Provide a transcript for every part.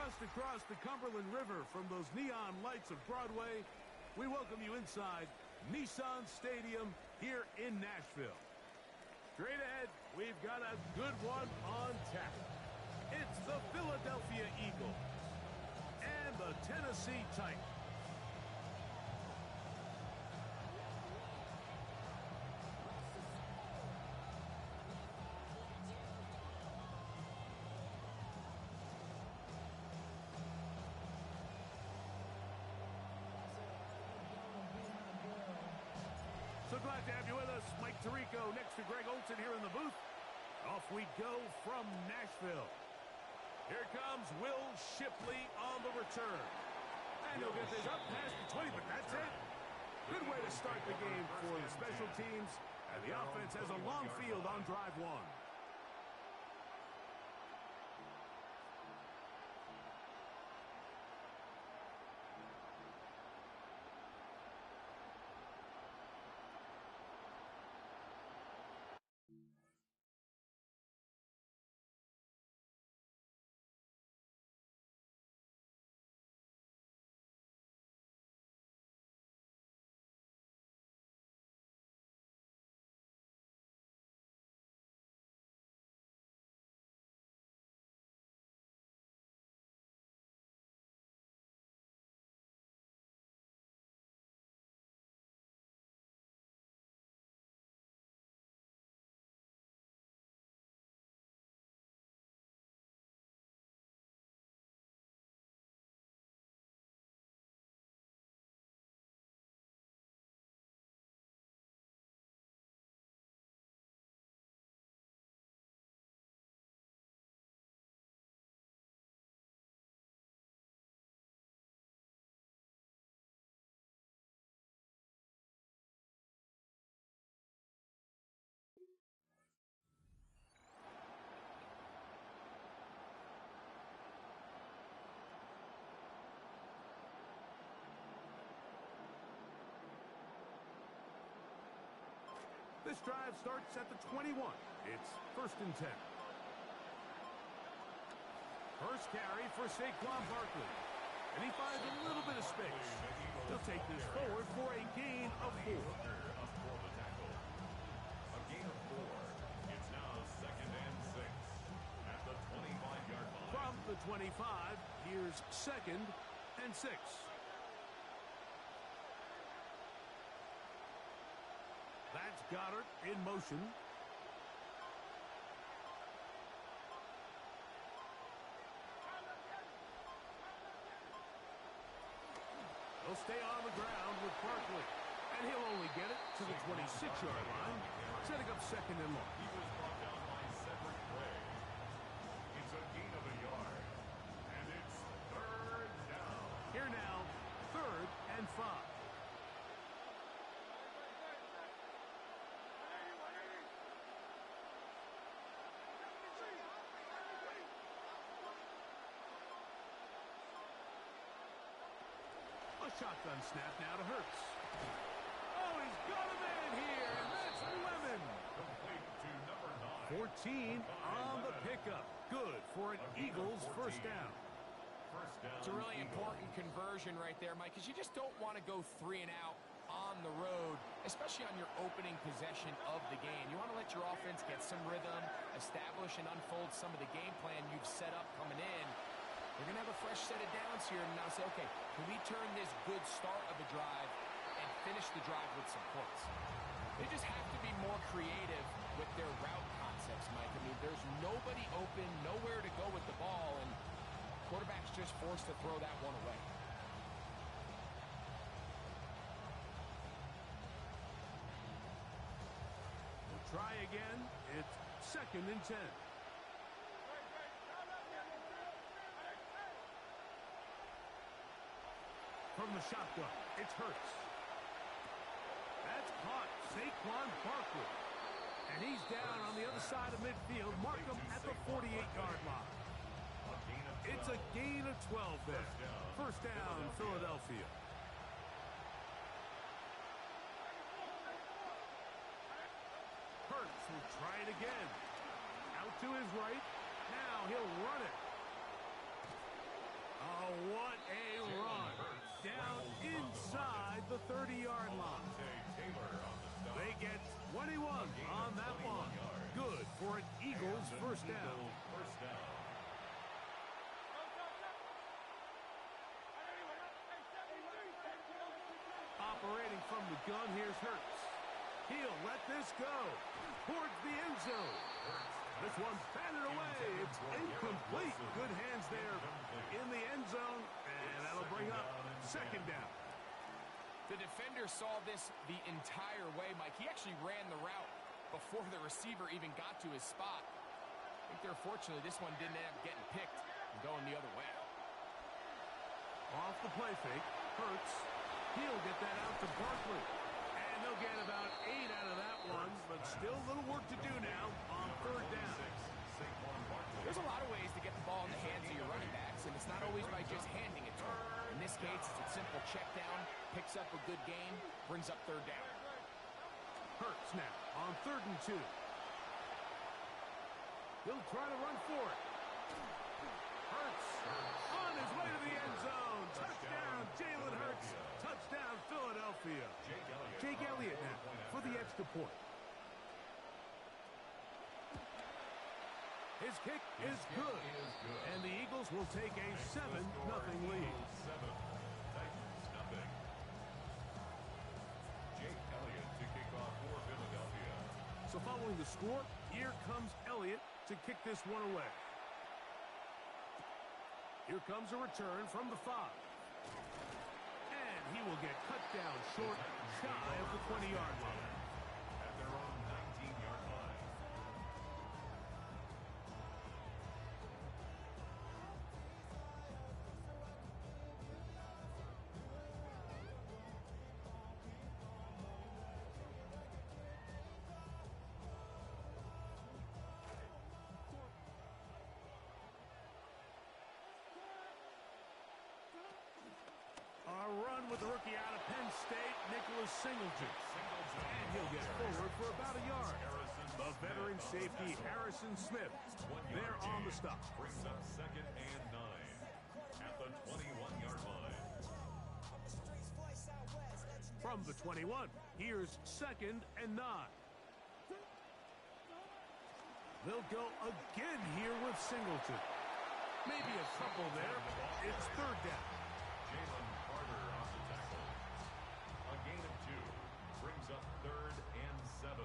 Just across the Cumberland River from those neon lights of Broadway, we welcome you inside Nissan Stadium here in Nashville. Straight ahead, we've got a good one on tap. It's the Philadelphia Eagles and the Tennessee Titans. So glad to have you with us. Mike Tirico next to Greg Olson here in the booth. Off we go from Nashville. Here comes Will Shipley on the return. And he'll get this up past the 20, but that's it. Good way to start the game for the special teams. And the offense has a long field on drive one. This drive starts at the 21. It's 1st and 10. First carry for Saquon Barkley. And he finds a little bit of space. He'll take this forward for a gain of 4. A gain of 4. It's now 2nd and 6 at the 25-yard line. From the 25, here's 2nd and 6. That's Goddard in motion. He'll stay on the ground with Barkley. And he'll only get it to the 26-yard line, setting up 2nd and long. He was brought down by Cedric Gray. It's a gain of a yard. And it's 3rd down. Here now, 3rd and 5. Shotgun snap now to Hurts. Oh, he's got a man here, and that's Lemon. Complete to number 14 9. on the pickup. Good for an Eagles first down. First down. It's a really important conversion right there, Mike, because you just don't want to go 3 and out on the road, especially on your opening possession of the game. You want to let your offense get some rhythm, establish and unfold some of the game plan you've set up coming in. They're going to have a fresh set of downs here and now say, okay, can we turn this good start of a drive and finish the drive with some points? They just have to be more creative with their route concepts, Mike. I mean, there's nobody open, nowhere to go with the ball, and quarterback's just forced to throw that one away. We'll try again. It's 2nd and 10. From the shotgun, it's Hurts. That's caught. Saquon Barkley. And he's down on the other side of midfield. Mark him at the 48-yard line. It's a gain of 12 there. First down, Philadelphia. Hurts will try it again. Out to his right. Now he'll run it. Oh, what a run. Down inside the 30-yard line. They get 21 on that one. Good for an Eagles first down. Operating from the gun, here's Hurts. He'll let this go towards the end zone. This one's batted away. It's incomplete. Good hands there in the end zone, and that'll bring up second down. The defender saw this the entire way, Mike. He actually ran the route before the receiver even got to his spot. I think they're fortunate this one didn't end up getting picked and going the other way. Off the play fake, Hurts. He'll get that out to Barkley. And they'll get about 8 out of that one, but still a little work to do now on third down. There's a lot of ways to get the ball in the hands of your running backs, and it's not always by just handing it to them. In this case, it's a simple check down, picks up a good gain, brings up third down. Hurts now on 3rd and 2. He'll try to run for it. Hurts on his way to the end zone. Touchdown, Jalen Hurts. Touchdown, Philadelphia. Jake Elliott now for the extra point. His kick is good, and the Eagles will take a 7-0 lead. Jake Elliott to kick off for Philadelphia. So following the score, here comes Elliott to kick this one away. Here comes a return from the 5. And he will get cut down short, shy of the 20-yard line. At their own 19-yard line. A run with the rookie out of Penn State, Nicholas Singleton. And he'll get forward for about a yard. The veteran safety, Harrison Smith, there on the stop. Brings up 2nd and 9 at the 21-yard line. From the 21, here's 2nd and 9. They'll go again here with Singleton. Maybe a couple there. It's 3rd down. Jalen Carter on the tackle. A gain of 2 brings up 3rd and 7.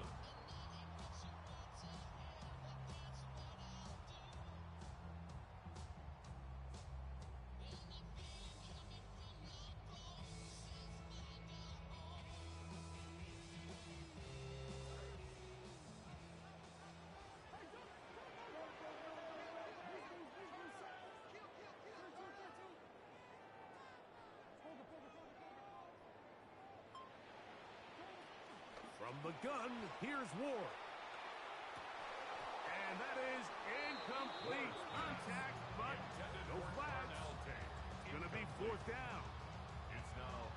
From the gun, here's Ward. And that is incomplete. Contact, but no flags. It's going to be 4th down.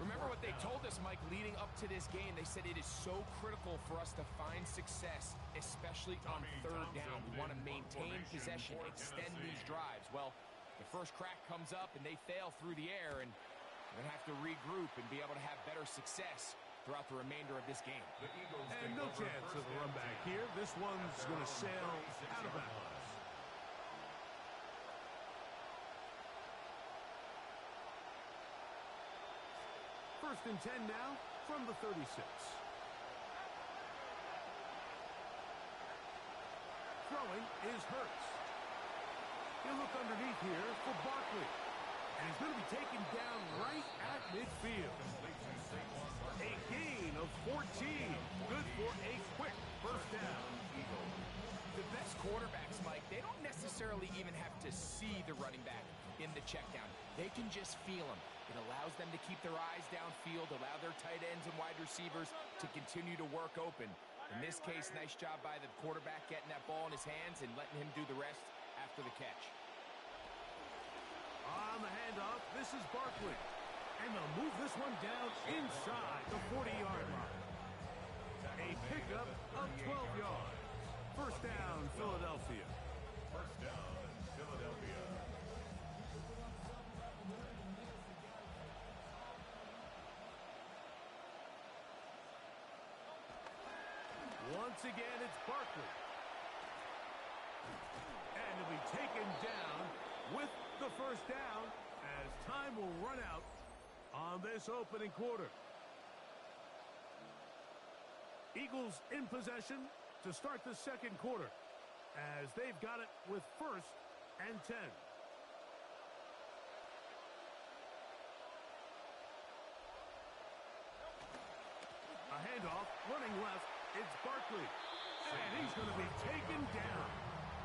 Remember what they told us, Mike, leading up to this game. They said it is so critical for us to find success, especially on 3rd down. We want to maintain possession, extend these drives. Well, the first crack comes up and they fail through the air, and we're going to have to regroup and be able to have better success throughout the remainder of this game. And no chance of a run back here. This one's going to sail out of bounds. First and 10 now from the 36. Throwing is Hurts. He'll look underneath here for Barkley. And he's going to be taken down right at midfield. A gain of 14. Good for a quick first down. The best quarterbacks, Mike, they don't necessarily even have to see the running back in the check down. They can just feel him. It allows them to keep their eyes downfield, allow their tight ends and wide receivers to continue to work open. In this case, nice job by the quarterback getting that ball in his hands and letting him do the rest after the catch. On the handoff, this is Barkley. And they'll move this one down inside the 40-yard line. A pickup of 12 yards. First down, Philadelphia. First down, Philadelphia. Once again, it's Barkley. And he'll be taken down with the first down as time will run out on this opening quarter. Eagles in possession to start the second quarter as they've got it with 1st and 10. A handoff, running left. It's Barkley. And he's going to be taken down.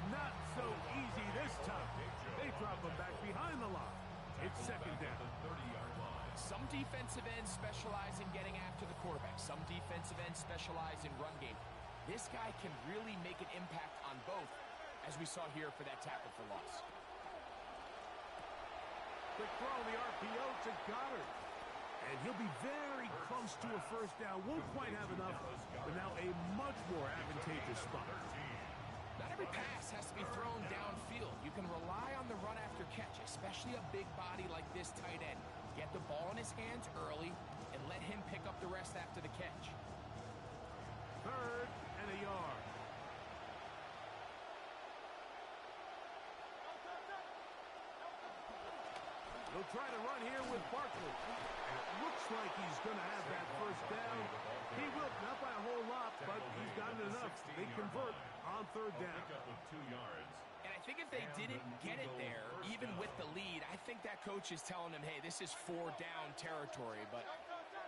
Not so easy this time. They drop him back behind the line. It's second down. Some defensive ends specialize in getting after the quarterback. Some defensive ends specialize in run game. This guy can really make an impact on both, as we saw here for that tackle for loss. Quick throw on the RPO to Goddard. And he'll be very close to a first down. Won't quite have enough, but now a much more advantageous spot. Not every pass has to be thrown downfield. You can rely on the run after catch, especially a big body like this tight end. Get the ball in his hands early and let him pick up the rest after the catch. 3rd and a yard. He'll try to run here with Barkley. And it looks like he's going to have that first down. He will, not by a whole lot, but he's gotten enough. They convert on 3rd down. And I think if they didn't get it there, even with the lead, I think that coach is telling them, hey, this is 4-down territory. But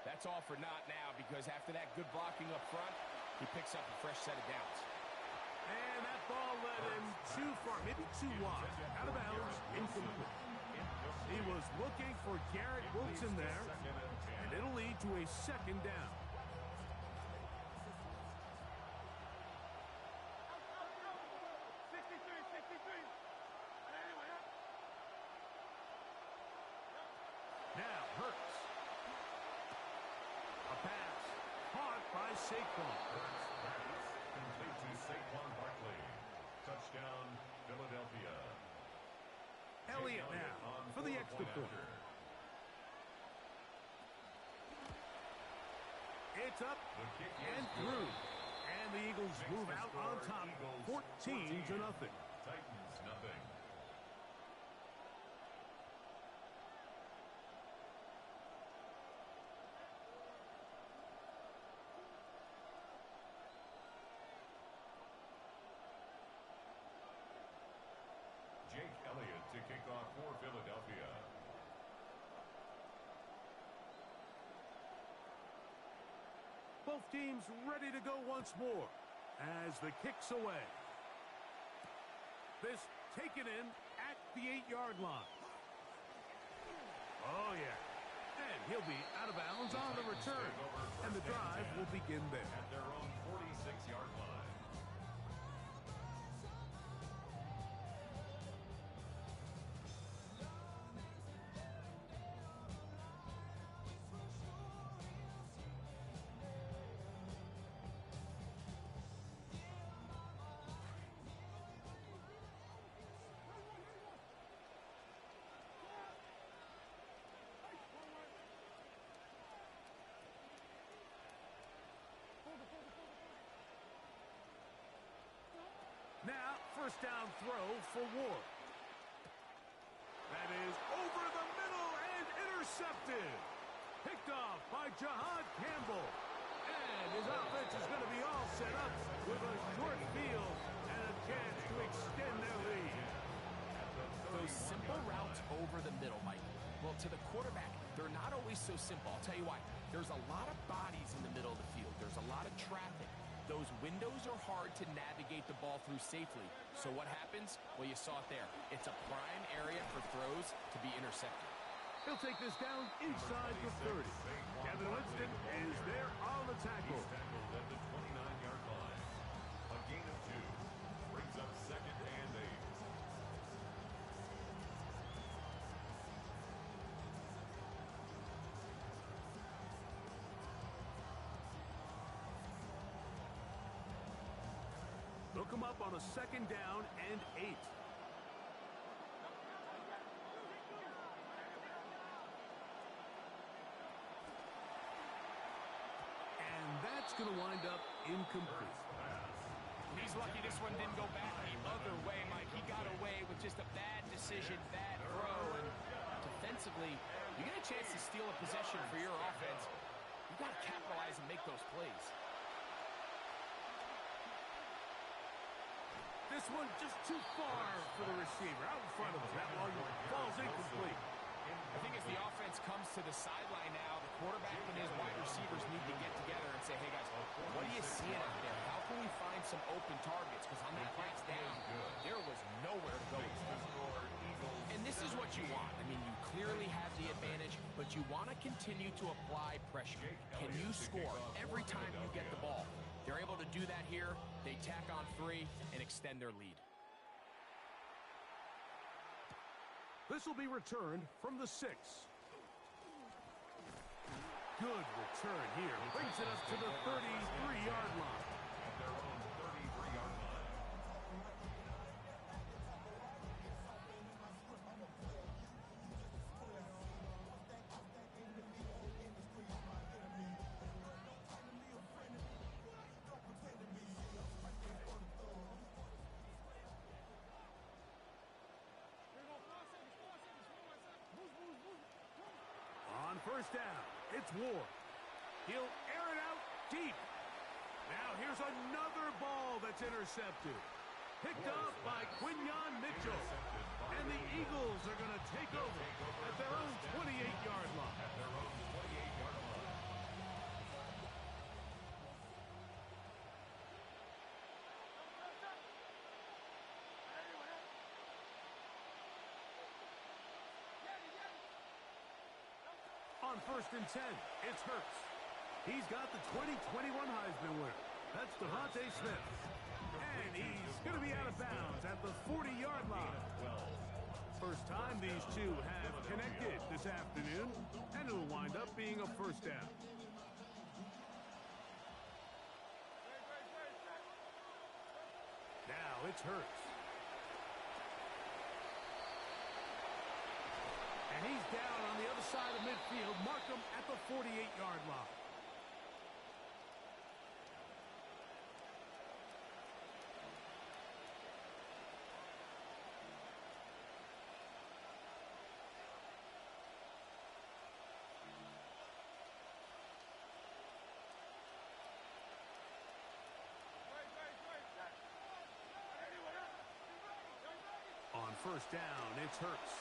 that's all for naught now, because after that good blocking up front, he picks up a fresh set of downs. And that ball led him too far, maybe too wide. Out of bounds, incomplete. He was looking for Garrett Wilson there, and it'll lead to a second down. Now, Hurts. A pass caught by Saquon. Complete to Saquon Barkley. Touchdown, Philadelphia. Elliott now for the extra point. It's up and through. And the Eagles move out on top, 14-0. Titans, nothing. Jake Elliott to kick off for Philadelphia. Both teams ready to go once more as the kick's away. This taken in at the 8-yard line. Oh, yeah. And he'll be out of bounds on the return. And the drive will begin there. At their own 46-yard line. Now, first down throw for Ward. That is over the middle and intercepted. Picked off by Jahad Campbell. And his offense is going to be all set up with a short field and a chance to extend their lead. Those simple routes over the middle, Mike. Well, to the quarterback, they're not always so simple. I'll tell you why. There's a lot of bodies in the middle of the field. There's a lot of traffic. Those windows are hard to navigate the ball through safely. So what happens? Well, you saw it there. It's a prime area for throws to be intercepted. He'll take this down inside the 30. Kevin Winston is there on the tackle. He's tackled at the 29-yard line. A gain of 2. Brings up 2nd and 8. They'll come up on a 2nd down and 8. going to wind up incomplete. He's lucky this one didn't go back the other way, Mike. He got away with just a bad decision, bad throw, and defensively, you get a chance to steal a possession for your offense. You've got to capitalize and make those plays. This one just too far for the receiver. Out in front of him. That one falls incomplete. I think as the offense comes to the sideline now, the quarterback and his wide receivers need to get together and say, hey, guys, what are you seeing out there? How can we find some open targets? Because on that last down, there was nowhere to go. And this is what you want. I mean, you clearly have the advantage, but you want to continue to apply pressure. Can you score every time you get the ball? They're able to do that here. They tack on 3 and extend their lead. This will be returned from the 6. Good return here. Brings it up to the 33-yard line. At their own 33-yard line. On first down, it's Ward. He'll air it out deep. Now here's another ball that's intercepted. Picked up by Quinyon Mitchell. And the Eagles are going to take over at their own 28-yard line. At their own 28-yard line. On first and 10, it's Hurts. He's got the 2021 Heisman winner. That's Devontae Smith. And he's going to be out of bounds at the 40-yard line. First time these two have connected this afternoon, and it'll wind up being a first down. Now it's Hurts. And he's down on the other side of midfield. Mark him at the 48-yard line. On first down, it's Hurts.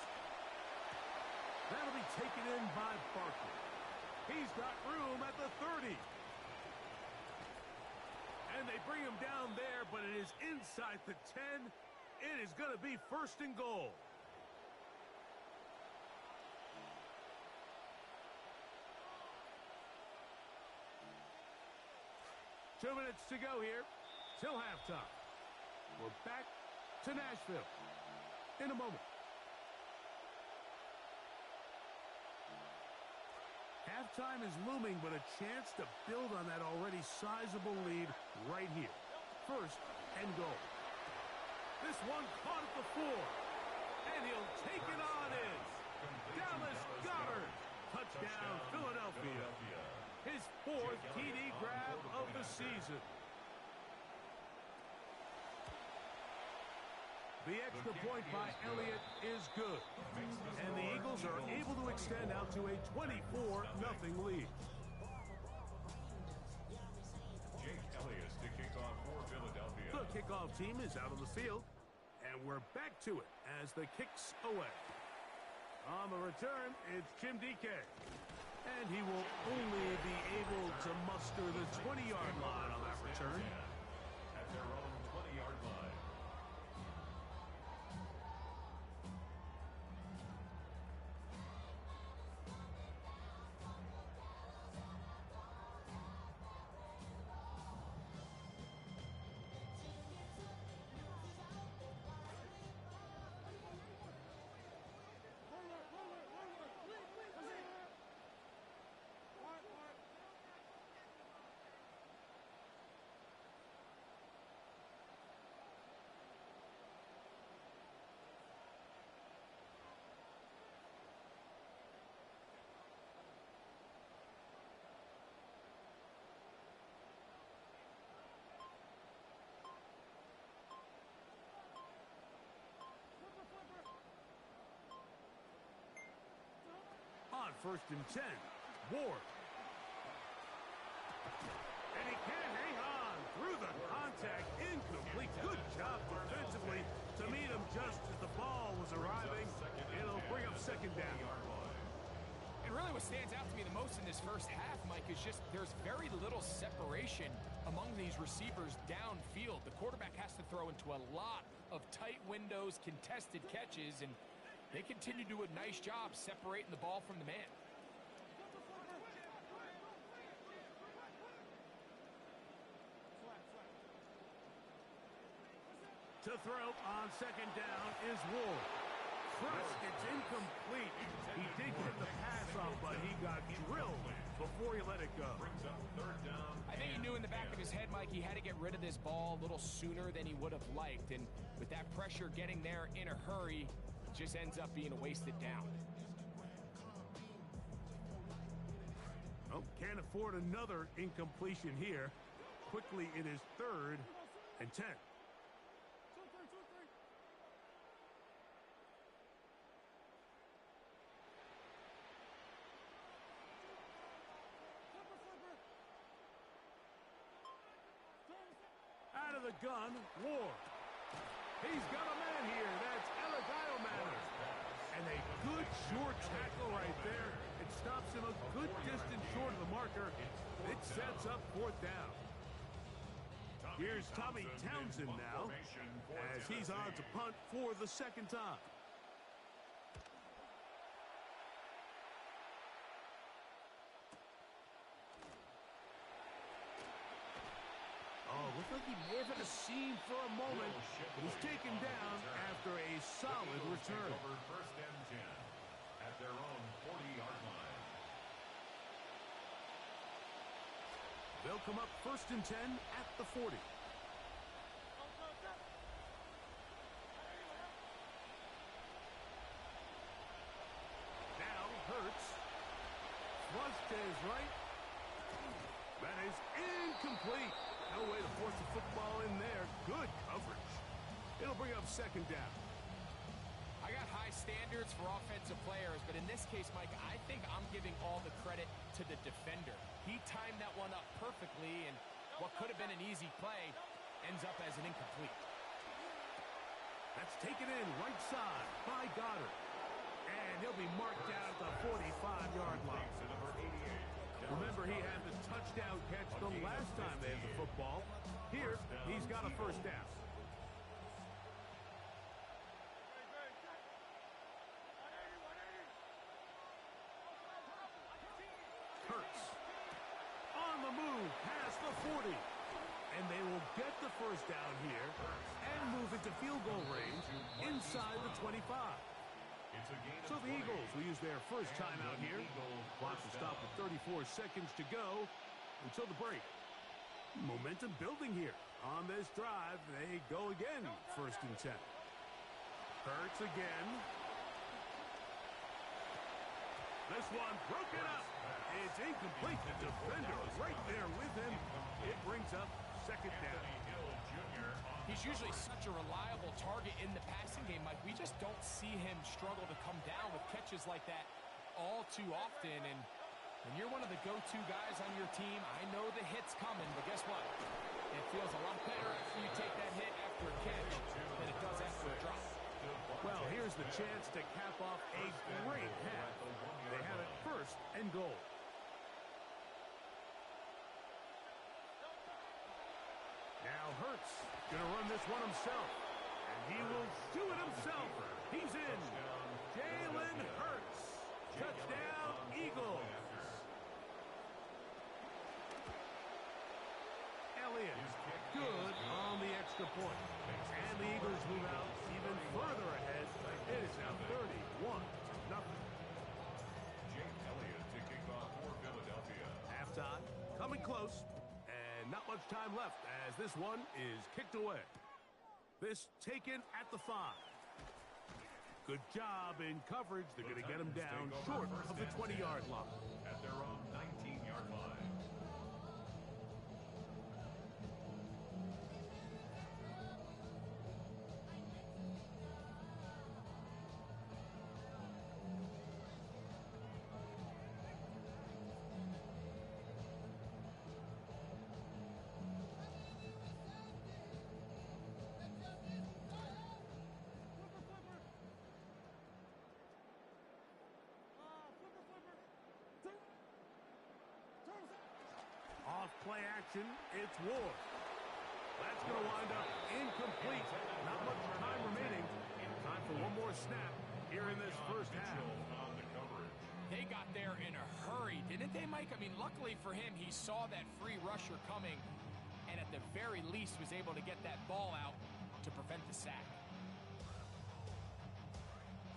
That'll be taken in by Barkley. He's got room at the 30. And they bring him down there, but it is inside the 10. It is going to be first and goal. Two minutes to go here till halftime. We're back to Nashville in a moment. Halftime is looming, but a chance to build on that already sizable lead right here. First and goal. This one caught at the 4. And he'll take it on in. Dallas Goedert. Touchdown, Philadelphia. His 4th TD grab of the season. The extra point by Elliott is good. And the Eagles are able to extend out to a 24-0 lead. Jake Elliott to kick off for Philadelphia. The kickoff team is out on the field. And we're back to it as the kick's away. On the return, it's Jim DK. And he will only be able to muster the 20-yard line on that return. At their own 20-yard line. first and 10. Ward. And he can't hang on through the contact. Incomplete. Good job defensively to meet him just as the ball was arriving. It'll bring up second down. And really what stands out to me the most in this first half, Mike, is just there's very little separation among these receivers downfield. The quarterback has to throw into a lot of tight windows, contested catches, and they continue to do a nice job separating the ball from the man. To throw on second down is Ward. Crushed, it's incomplete. He did get the pass off, but he got drilled before he let it go. I think he knew in the back of his head, Mike, he had to get rid of this ball a little sooner than he would have liked. And with that pressure getting there in a hurry, it just ends up being a wasted down. Oh, can't afford another incompletion here. Quickly, it is 3rd and 10. Out of the gun, Ward. He's got a man here. That's Eligio. And a good short tackle right there. It stops him a good distance short of the marker. It sets up 4th down. Here's Tommy Townsend now, as he's on to punt for the 2nd time. Oh, looked like he may have had a seam for a moment, but he's taken down after a solid return. First and 10 at their own 40-yard line. They'll come up 1st and 10 at the 40. Now Hurts. Thrust to his right. That is incomplete. No way to force the football in there. Good coverage. It'll bring up 2nd down. I got high standards for offensive players, but in this case, Mike, I think I'm giving all the credit to the defender. He timed that one up perfectly, and what could have been an easy play ends up as an incomplete. That's taken in right side by Goddard. And he'll be marked down at the 45-yard line. Remember, he had the touchdown catch the last time they had the football. Here, he's got a 1st down. Hurts. On the move, past the 40. And they will get the 1st down here and move into field goal range inside the 25. So the Eagles will use their first timeout here. Clock will stop with 34 seconds to go until the break. Momentum building here. On this drive, they go again, 1st and 10. Hurts again. This one broken up. It's incomplete. The defender right there with him. It brings up 2nd down. He's usually such a reliable target in the passing game, Mike. We just don't see him struggle to come down with catches like that all too often. And when you're one of the go-to guys on your team, I know the hit's coming, but guess what? It feels a lot better after you take that hit after a catch than it does after a drop. Well, here's the chance to cap off a great half. They have it 1st and goal. Now Hurts going to run this one himself. And he will do it himself. He's in. Jalen Hurts. Touchdown, Eagles. Elliott, good on the extra point. And the Eagles move out even further ahead. It is now 31-0. Jake Elliott to kick off for Philadelphia. Halftime, coming close. And not much time left as this one is kicked away. This taken at the 5. Good job in coverage. They're going to get him down short of the 20-yard line. At their own 19-yard line. Off play action, it's Ward. That's going to wind up incomplete. Not much time remaining. Time for one more snap here in this first half. They got there in a hurry, didn't they, Mike? I mean, luckily for him, he saw that free rusher coming, and at the very least was able to get that ball out to prevent the sack.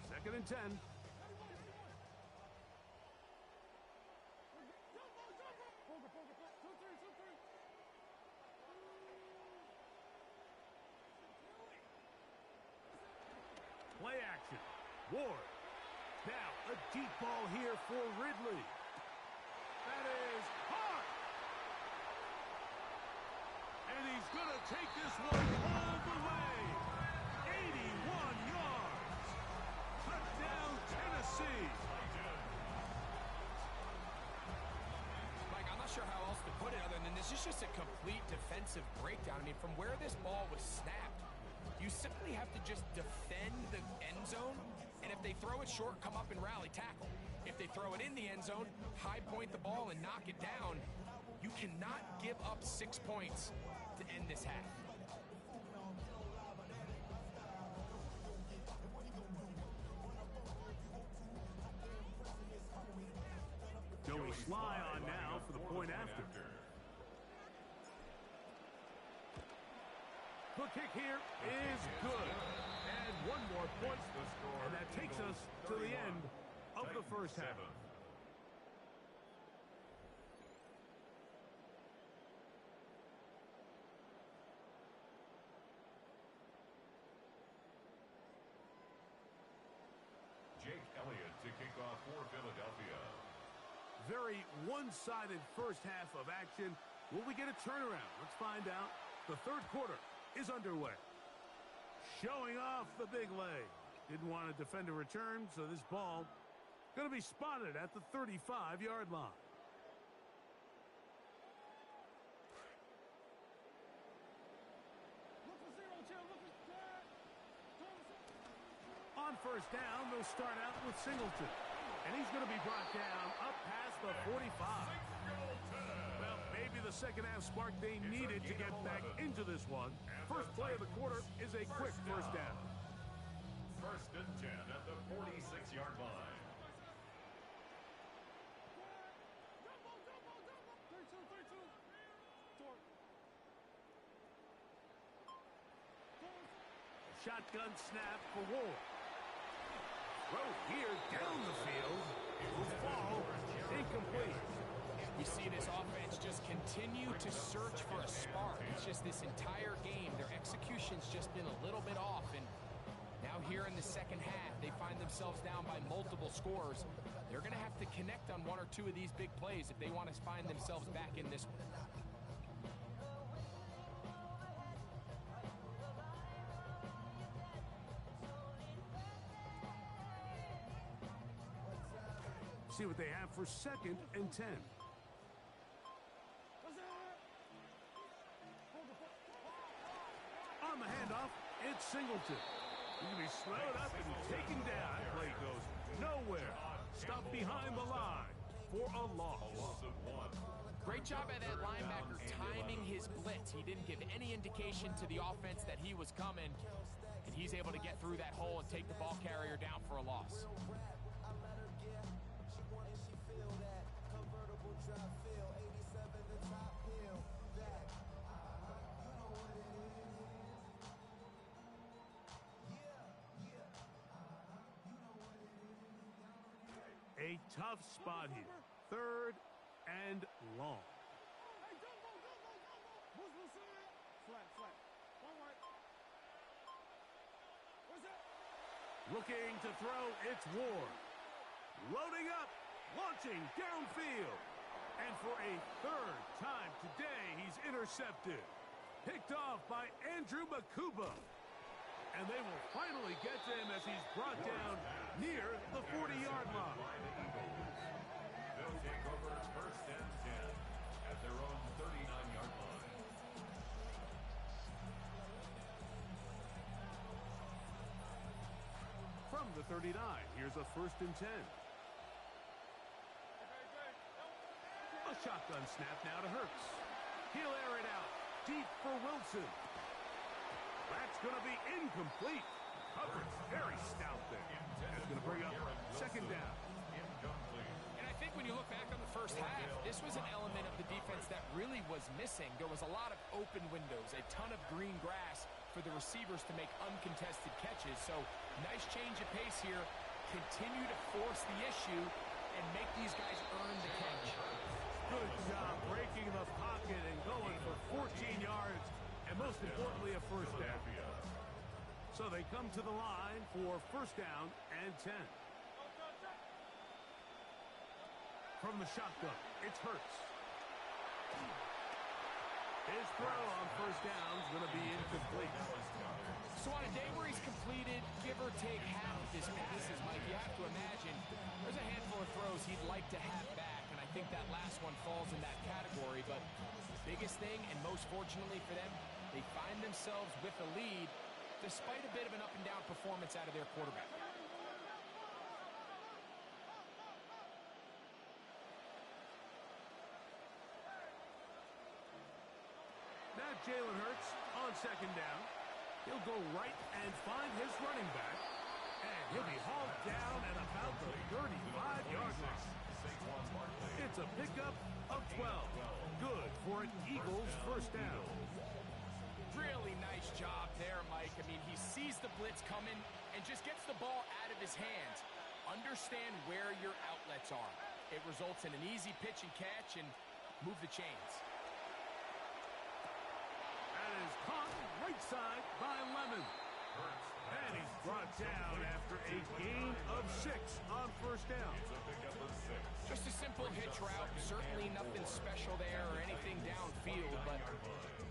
2nd and 10. Play action. Ward. Now, a deep ball here for Ridley. That is hard. And he's going to take this one all the way. 81 yards. Touchdown, Tennessee. Mike, I'm not sure how else to put it other than this is just a complete defensive breakdown. I mean, from where this ball was snapped, you simply have to just defend the end zone, and if they throw it short, come up and rally tackle. If they throw it in the end zone, high point the ball and knock it down. You cannot give up 6 points to end this half. Joey Sly on now for the point after. The kick here is good. And one more point, and that takes us to the end of the first half. Jake Elliott to kick off for Philadelphia. Very one-sided first half of action. Will we get a turnaround? Let's find out. The third quarter is underway. Showing off the big leg. Didn't want to defend a return, so this ball going to be spotted at the 35-yard line. On first down, they'll start out with Singleton. And he's going to be brought down up past the 45. Well, maybe the second half spark they needed to get back into this one. First play of the quarter is a quick first down. 1st and 10 at the 46-yard line. Shotgun snap for Ward. Throw here down the field. It will fall incomplete. We see this offense just continue to search for a spark. It's just this entire game, their execution's just been a little bit off. And now here in the second half, they find themselves down by multiple scores. They're going to have to connect on one or two of these big plays if they want to find themselves back in this one. See what they have for 2nd and 10. On the handoff, it's Singleton. He can be slowed up and taken down. Play goes nowhere. Stopped behind the line for a loss. Great job by that linebacker timing his blitz. He didn't give any indication to the offense that he was coming, and he's able to get through that hole and take the ball carrier down for a loss. A tough spot here. 3rd and long. Looking to throw, it's Ward. Loading up, launching downfield. And for a 3rd time today, he's intercepted. Picked off by Andrew Makuba. And they will finally get to him as he's brought down near the 40-yard line. They'll take over 1st and 10 at their own 39-yard line. From the 39, here's a 1st and 10. A shotgun Shotgun snap now to Hurts. He'll air it out. Deep for Wilson. That's going to be incomplete. Coverage very stout there. That's going to bring up second down. And I think when you look back on the first half, this was an element of the defense that really was missing. There was a lot of open windows, a ton of green grass for the receivers to make uncontested catches. So nice change of pace here. Continue to force the issue and make these guys earn the catch. Good job breaking the pocket and going for 14 yards, and most importantly, a first down. So they come to the line for first down and 10. From the shotgun, it's Hurts. His throw on first down is going to be incomplete. So on a day where he's completed, give or take half of his passes, Mike, you have to imagine there's a handful of throws he'd like to have back, and I think that last one falls in that category. But the biggest thing, and most fortunately for them, they find themselves with a lead despite a bit of an up-and-down performance out of their quarterback. Now Jalen Hurts on second down. He'll go right and find his running back. And he'll be hauled down at about the 35-yard line. It's a pickup of 12. Good for an Eagles first down. Really nice job there, Mike. I mean, he sees the blitz coming and just gets the ball out of his hands. Understand where your outlets are. It results in an easy pitch and catch and move the chains. That is caught right side by Lemon. And he's brought down after a gain of 6 on first down. Just a simple hitch route. Certainly nothing special there or anything downfield, but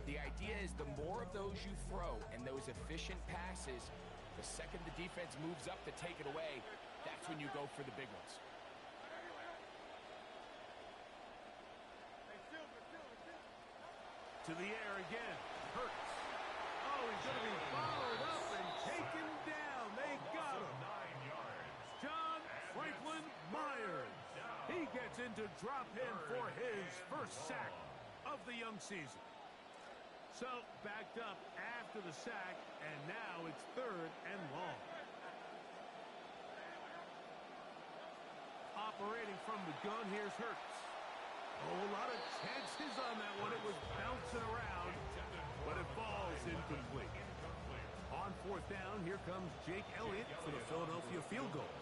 the idea is the more of those you throw and those efficient passes, the second the defense moves up to take it away, that's when you go for the big ones. To the air again. Hurts. Oh, he's going to be followed up and taken down. They got him. John Franklin Myers. He gets into drop in for his first sack of the young season. So backed up after the sack, and now it's third and long. Operating from the gun, here's Hurts. Oh, a lot of chances on that one. It was bouncing around, but it falls incomplete. On fourth down, here comes Jake Elliott for the Philadelphia field goal.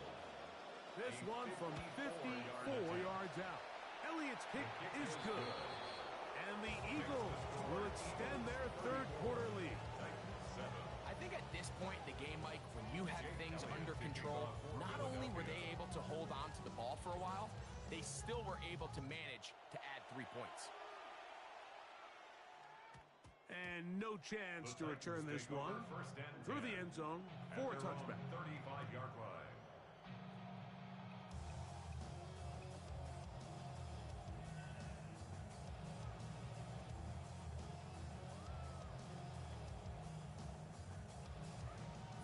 This one from 54 yards out. Elliott's kick is good. And the Eagles will extend their third quarter lead. I think at this point in the game, Mike, when you have things under control, not only were they able to hold on to the ball for a while, they still were able to manage to add 3 points. And no chance to return this one through the end zone for a touchback. 35-yard line.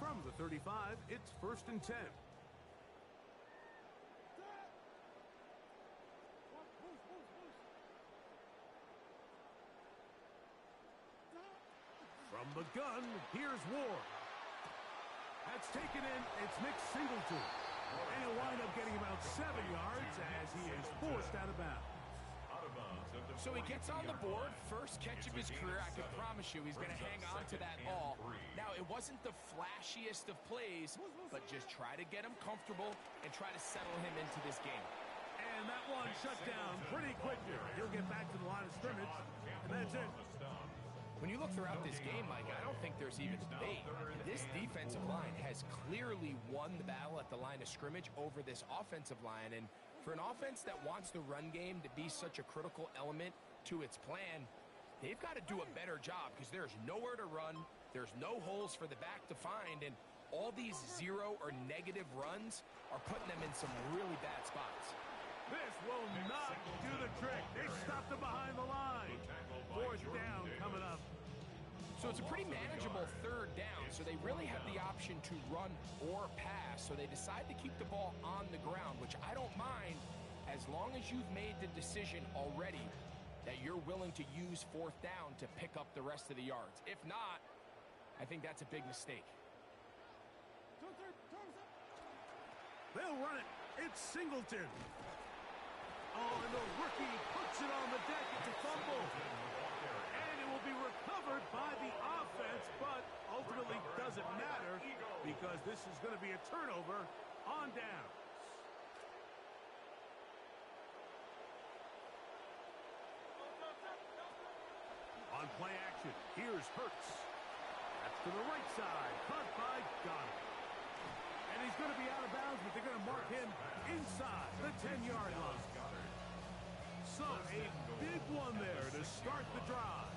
From the 35, it's first and 10. From the gun, here's Ward. That's taken in, it's Nick Singleton. And he'll wind up getting about 7 yards as he is forced out of bounds. So he gets on the board, first catch of his career. I can promise you he's going to hang on to that ball. Now, it wasn't the flashiest of plays, but just try to get him comfortable and try to settle him into this game. And that one shut down pretty quickly. He'll get back to the line of scrimmage, and that's it. When you look throughout this game, Mike, I don't think there's even debate. This defensive line has clearly won the battle at the line of scrimmage over this offensive line. And for an offense that wants the run game to be such a critical element to its plan, they've got to do a better job because there's nowhere to run, there's no holes for the back to find, and all these zero or negative runs are putting them in some really bad spots. This will not do the trick. They stopped him behind the line. Fourth down coming up. So it's a pretty manageable third down, so they really have the option to run or pass, so they decide to keep the ball on the ground, which I don't mind as long as you've made the decision already willing to use fourth down to pick up the rest of the yards. If not, I think that's a big mistake. They'll run it. It's Singleton. Oh, and the rookie puts it on the deck. It's a fumble. And it will be recovered by the offense, but ultimately doesn't matter because this is going to be a turnover on downs. On play action, here's Hurts. That's to the right side. Caught by Goddard. And he's going to be out of bounds, but they're going to mark him inside the 10-yard line. So a big one there to start the drive.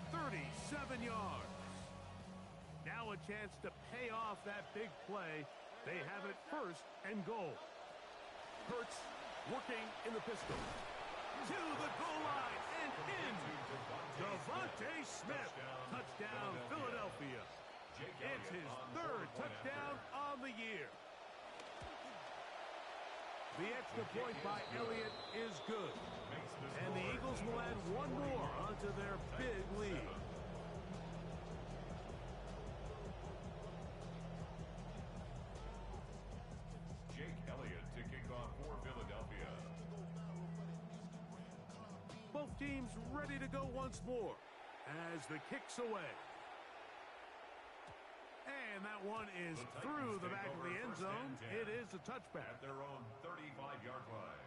37 yards. Now a chance to pay off that big play. They have it first and goal. Hurts working in the pistol. To the goal line and in. Devontae Smith. Touchdown, Philadelphia. It's his third touchdown on the year. The extra point by Elliott is good. And the Eagles will add one more onto their big lead. Jake Elliott to kick off for Philadelphia. Both teams ready to go once more as the kick's away. And that one is through the back of the end zone. It is a touchback. At their own 35-yard line.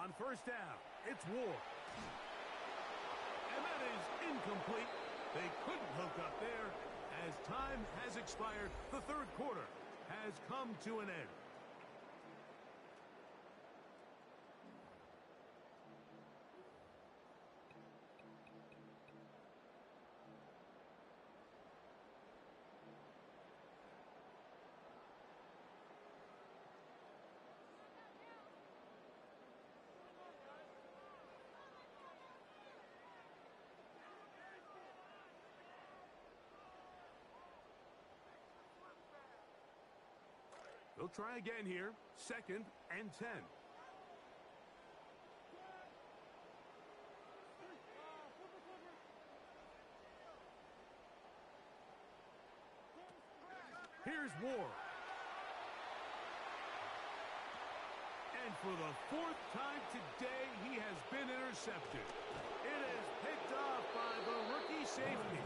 On first down, it's Ward. And that is incomplete. They couldn't hook up there as time has expired. The third quarter has come to an end. They'll try again here. 2nd and 10. Here's Ward. And for the 4th time today, he has been intercepted. It is picked off by the rookie safety.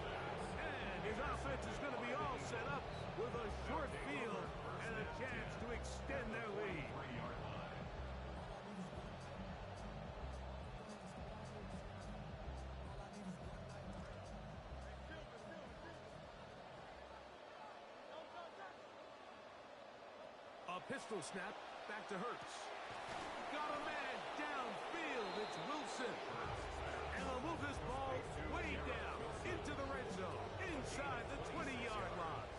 And his offense is going to be all set up with a short field and a chance to extend their lead. A pistol snap, back to Hurts. Got a man downfield, it's Wilson. And they'll move this ball way down into the red zone, inside the 20-yard line.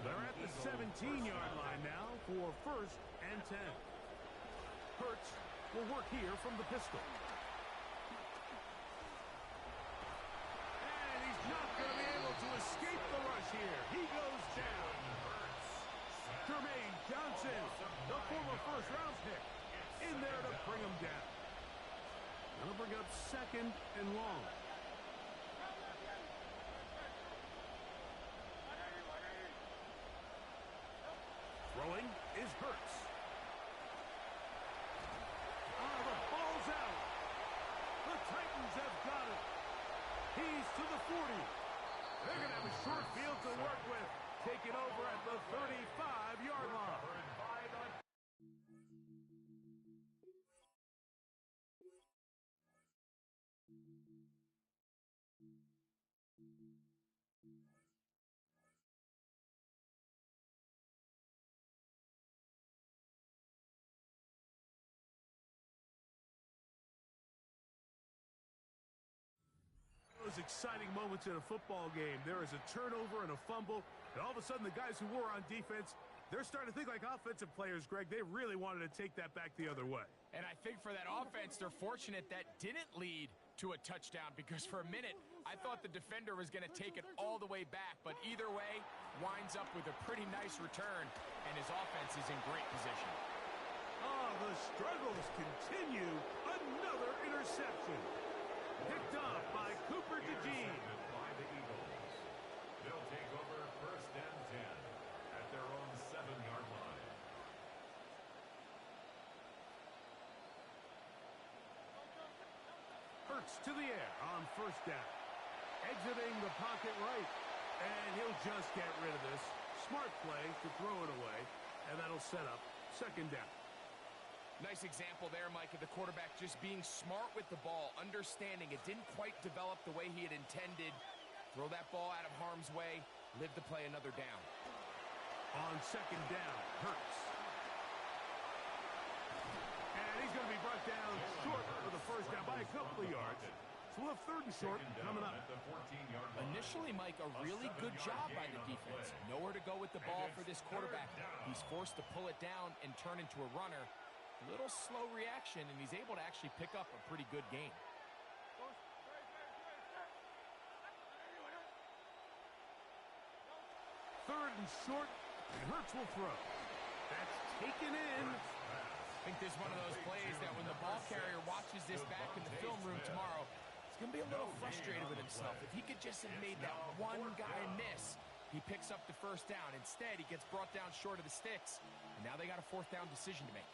They're at the 17-yard line now for 1st and 10. Hurts will work here from the pistol. And he's not going to be able to escape the rush here. He goes down. Jermaine Johnson, the former first-round pick, in there to bring him down. That'll bring up 2nd and long. Throwing is Hurts. The ball's out. The Titans have got it. He's to the 40. They're going to have a short field to work with. Taking over at the 35-yard line. exciting moments in a football game. There is a turnover and a fumble, and all of a sudden the guys who were on defense, they're starting to think like offensive players, Greg. They really wanted to take that back the other way. And I think for that offense, they're fortunate that didn't lead to a touchdown, because for a minute, I thought the defender was going to take it all the way back. But either way, winds up with a pretty nice return, and his offense is in great position. Oh, the struggles continue. Another interception. Picked up by Cooper DeJean. By the Eagles. They'll take over 1st and 10 at their own 7-yard line. Hurts to the air on 1st down. Exiting the pocket right. And he'll just get rid of this. Smart play to throw it away. And that'll set up 2nd down. Nice example there, Mike, of the quarterback just being smart with the ball, understanding it didn't quite develop the way he had intended. Throw that ball out of harm's way, live to play another down. On 2nd down, Hurts. And he's going to be brought down short for the 1st down by a couple of yards. So we'll have 3rd and short coming up. At the 14-yard line. Initially, Mike, a really good job by the defense. Nowhere to go with the ball for this quarterback. He's forced to pull it down and turn into a runner. Little slow reaction, and he's able to actually pick up a pretty good gain. 3rd and short, and Hurts will throw. That's taken in. I think this is one of those plays that when the ball carrier watches this back in the film room tomorrow, he's going to be a little frustrated with himself. If he could just have made that one guy miss, he picks up the 1st down. Instead, he gets brought down short of the sticks, and now they got a 4th down decision to make.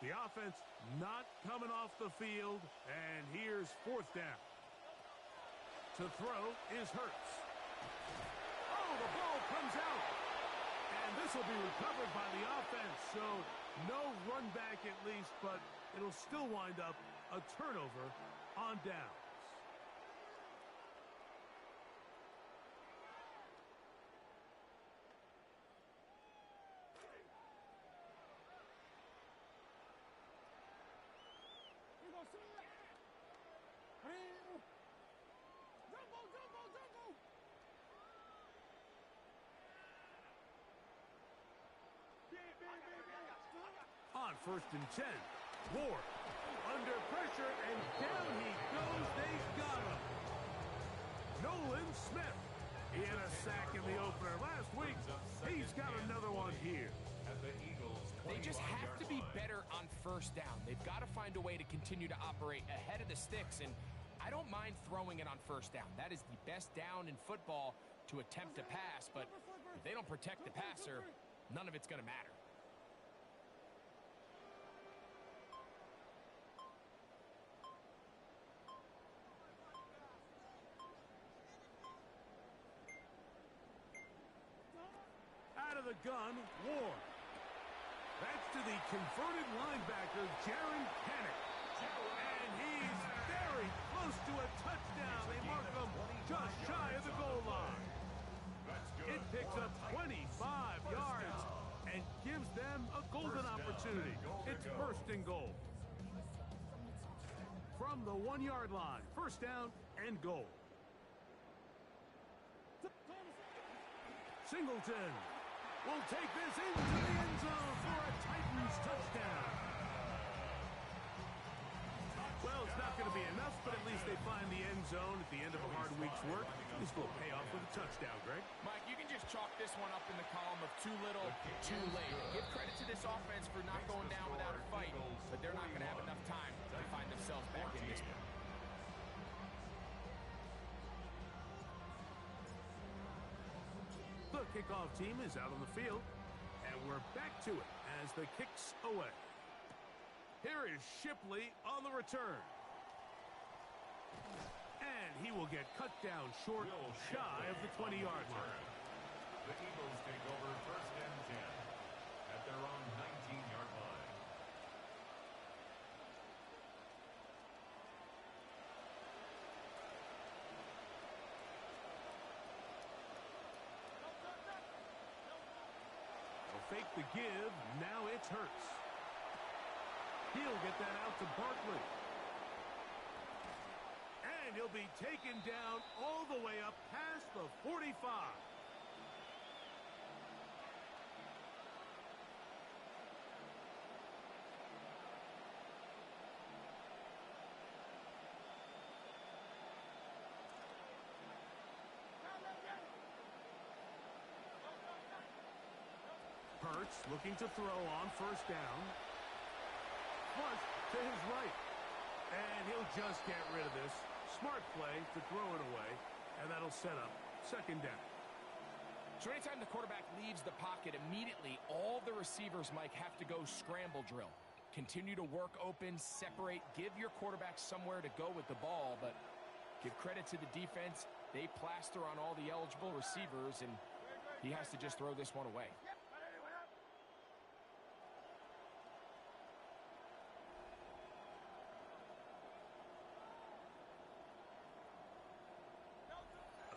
The offense not coming off the field, and here's 4th down. To throw is Hurts. Oh, the ball comes out. And this will be recovered by the offense, so no run back at least, but it'll still wind up a turnover on downs. On 1st and 10, Ward under pressure, and down he goes. They've got him. Nolan Smith. He had a sack in the opener last week. He's got another one here. At the Eagles, They just have to be better on 1st down. They've got to find a way to continue to operate ahead of the sticks, and I don't mind throwing it on 1st down. That is the best down in football to attempt to pass, but if they don't protect the passer, none of it's going to matter. Out of the gun, Ward. That's to the converted linebacker, Jaron Kennick. And he's very close to a touchdown. They mark him just shy of the goal line. It picks up 25 yards and gives them a golden opportunity. It's 1st and goal. From the 1-yard line, 1st down and goal. Singleton will take this into the end zone for a Titans touchdown. Well, it's not going to be enough, but at least they find the end zone at the end of a hard week's work. This will pay off with a touchdown, Greg. Mike, you can just chalk this one up in the column of too little, too late. Give credit to this offense for not going down without a fight, but they're not going to have enough time to find themselves back in this one. The kickoff team is out on the field, and we're back to it as the kick's away. Here is Shipley on the return. And he will get cut down short, shy of the 20-yard line. The Eagles take over 1st and 10 at their own 19-yard line. They'll fake the give. Now it's Hurts. He'll get that out to Barkley. And he'll be taken down all the way up past the 45. Hurts looking to throw on first down. Flush to his right. And he'll just get rid of this. Smart play to throw it away. And that'll set up second down. So anytime the quarterback leaves the pocket, immediately all the receivers, Mike, have to go scramble drill. Continue to work open, separate, give your quarterback somewhere to go with the ball. But give credit to the defense. They plaster on all the eligible receivers, and he has to just throw this one away.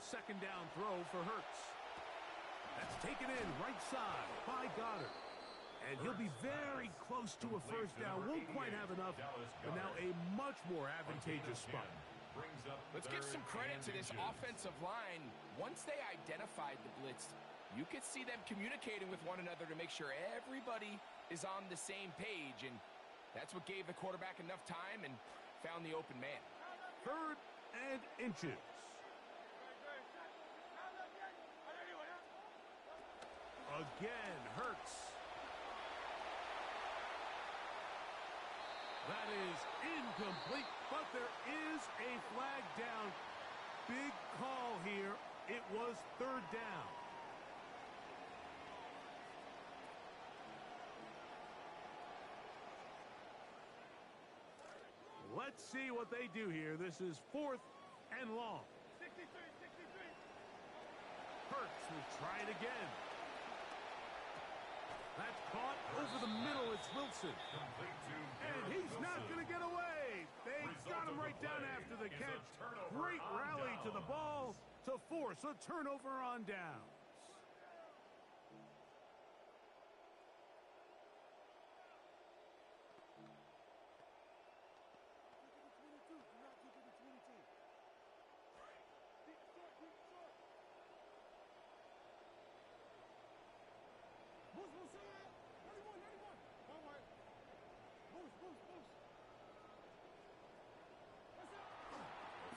Second down throw for Hurts. That's taken in right side by Goddard. And he'll be very close to a first down. Won't quite have enough, but now a much more advantageous spot. Let's give some credit to this offensive line. Once they identified the blitz, you could see them communicating with one another to make sure everybody is on the same page. And that's what gave the quarterback enough time and found the open man. 3rd and inches. Again, Hurts. That is incomplete, but there is a flag down. Big call here. It was 3rd down. Let's see what they do here. This is 4th and long. 63. Hurts will try it again. That's caught over the middle. It's Wilson. And he's not going to get away. They got him right down after the catch. Great rally to the ball to force a turnover on downs.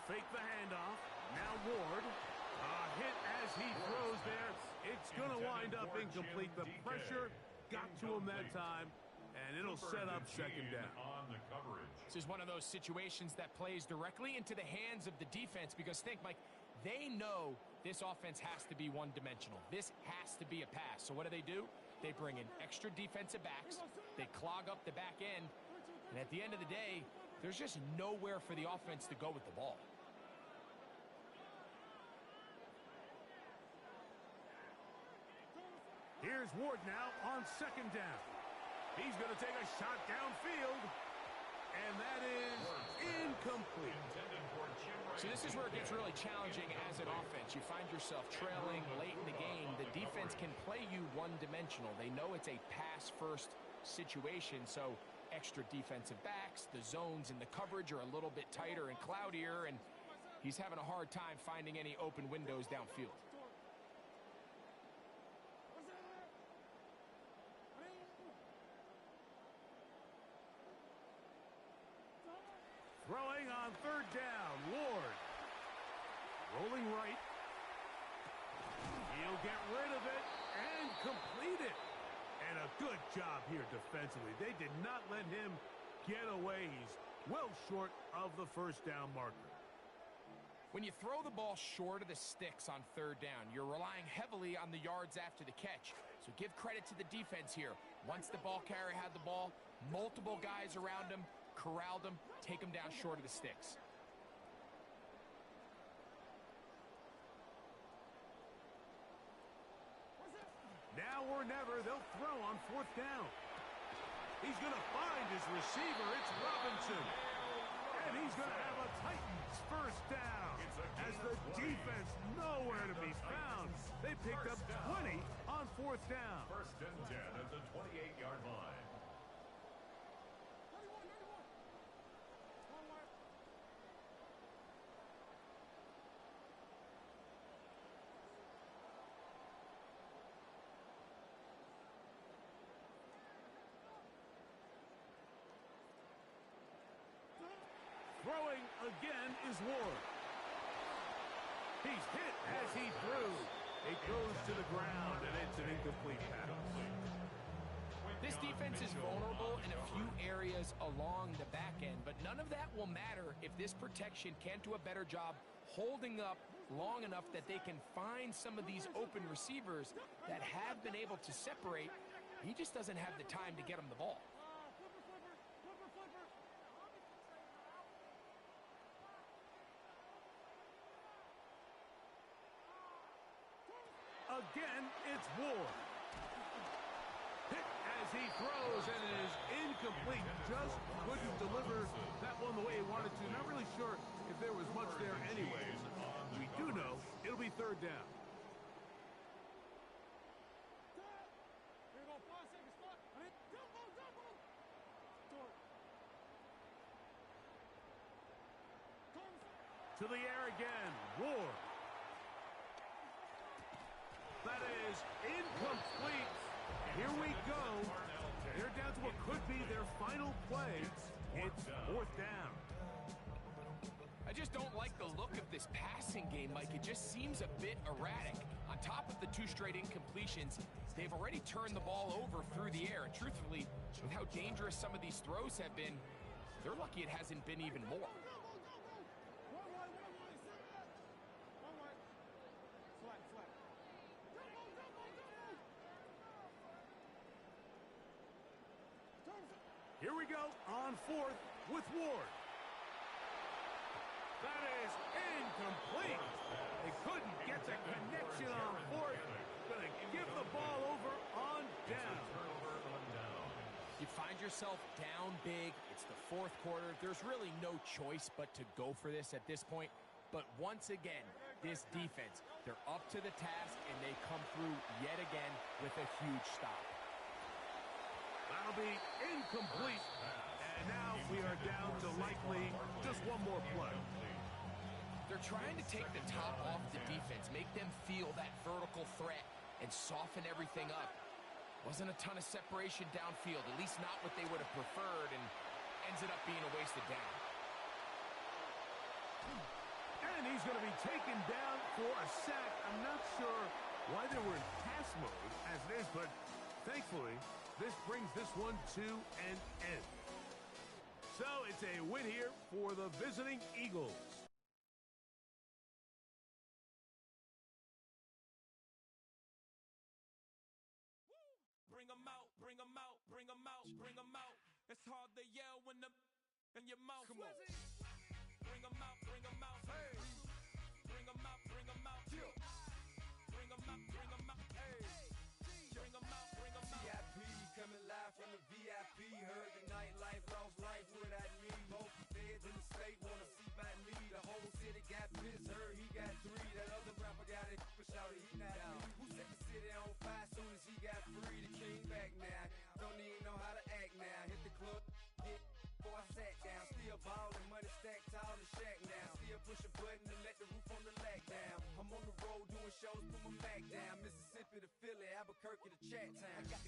Fake the handoff. Now Ward. A hit as he throws there. It's going to wind up incomplete. The pressure got to him that time, and it'll set up second down. This is one of those situations that plays directly into the hands of the defense because think, Mike, they know this offense has to be one-dimensional. This has to be a pass. So what do? They bring in extra defensive backs. They clog up the back end. And at the end of the day, there's just nowhere for the offense to go with the ball. Here's Ward now on second down. He's going to take a shot downfield. And that is incomplete. So this is where it gets really challenging as an offense. You find yourself trailing late in the game. The defense can play you one-dimensional. They know it's a pass-first situation, so extra defensive backs, the zones and the coverage are a little bit tighter and cloudier, and he's having a hard time finding any open windows downfield. Throwing on third down, Ward. Rolling right. He'll get rid of it and complete it. And a good job here defensively. They did not let him get away. He's well short of the first down marker. When you throw the ball short of the sticks on third down, you're relying heavily on the yards after the catch. So give credit to the defense here. Once the ball carrier had the ball, multiple guys around him, corralled him, take him down short of the sticks. Now or never, they'll throw on fourth down. He's going to find his receiver. It's Robinson. And he's going to have a Titans first down. As the defense nowhere to be found. They picked up 20 on fourth down. 1st and 10 at the 28-yard line. again is Ward. He's hit as he threw. It goes to the ground, and it's an incomplete pass. This defense is vulnerable in a few areas along the back end, but none of that will matter if this protection can't do a better job holding up long enough that they can find some of these open receivers that have been able to separate. He just doesn't have the time to get them the ball. Again, it's Ward. Hit as he throws, and it is incomplete. Just couldn't deliver that one the way he wanted to. Not really sure if there was much there anyways. We do know it'll be third down. To the air again, Ward. That is incomplete. Here we go. They're down to what could be their final play. It's fourth down. I just don't like the look of this passing game, Mike. It just seems a bit erratic. On top of the 2 straight incompletions, they've already turned the ball over through the air. And truthfully, with how dangerous some of these throws have been, they're lucky it hasn't been even more. Here we go on fourth with Ward. That is incomplete. They couldn't get the connection on fourth. Gonna give the ball over on down. You find yourself down big. It's the fourth quarter. There's really no choice but to go for this at this point. But once again, this defense, they're up to the task, and they come through yet again with a huge stop. That'll be incomplete. And now we are down to likely just one more play. They're trying to take the top off the defense, make them feel that vertical threat, and soften everything up. Wasn't a ton of separation downfield, at least not what they would have preferred, and ends it up being a wasted down. And he's going to be taken down for a sack. I'm not sure why they were in pass mode as it is, but thankfully, this brings this one to an end. So it's a win here for the visiting Eagles. Bring 'em out, bring 'em out, bring 'em out, bring 'em out. It's hard to yell when the in your mouth. Come on. Bring 'em out, bring 'em out. Hey. Bring 'em out, bring 'em out. Bring 'em out, bring 'em out. Hey. Bring 'em out, bring 'em out. VIP coming live from the VIP. Heard the nightlife, lost life without me. Both feds in the state wanna see by me. The whole city got pissed, heard he got 3. That other rapper got it, but shouted he not me. Who set the city on fire soon as he got free? The king back now, don't even know how to act now. Hit the club, get before I sat down. Still ballin', money stacked tall in shack now. Still push a button to let the roof on the lack down. I'm on the road doing shows, put my Mac down. Mississippi to Philly, Albuquerque to Chat Town. I got